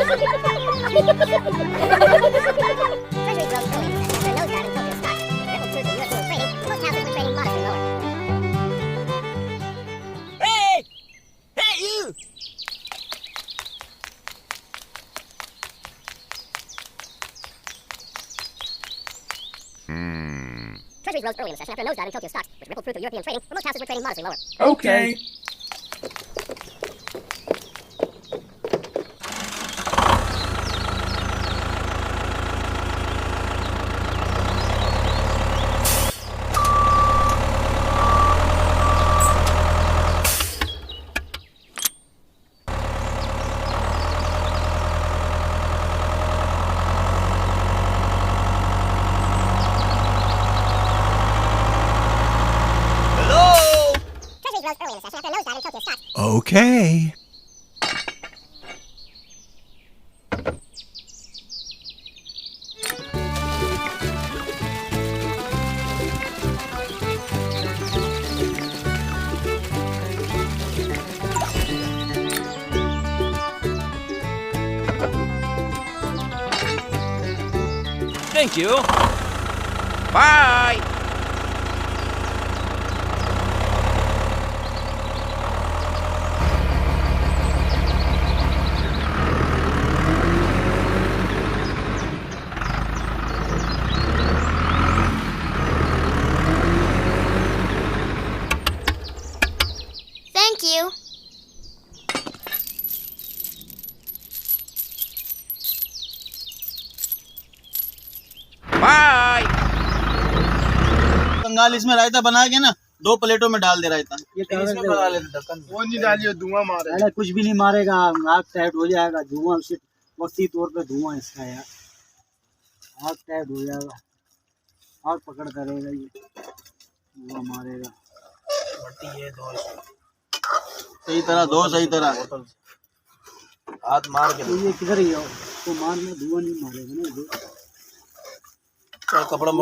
Hey! Hey, you! Treasuries rose early in the session after a nosedive in Tokyo stocks, which rippled through to European trading, where most houses were trading modestly lower. Okay. Hello? Treasuries rose early in the session after a nosedive in Tokyo stocks. Okay. Thank you. Bye. Thank you. Bye. Bengal इसमें रायता बना के ना 2 प्लेटों में डाल दे रायता। ये कागज इसमें बना लेते ढक्कन। वो नहीं डालिए, धुआं मारे। अरे कुछ भी नहीं मारेगा, आग टाइट हो जाएगा। धुआं सिर्फ वक्ती तौर पे धुआं इसका यार, आग टाइट हो जाएगा, आग पकड़ करेगा, ये धुआं मारेगा। सही तरह दो, सही तरह हाथ मार के तो ये किधर ही हो तो मारना, धुआं नहीं मारेगा ना। कपड़ा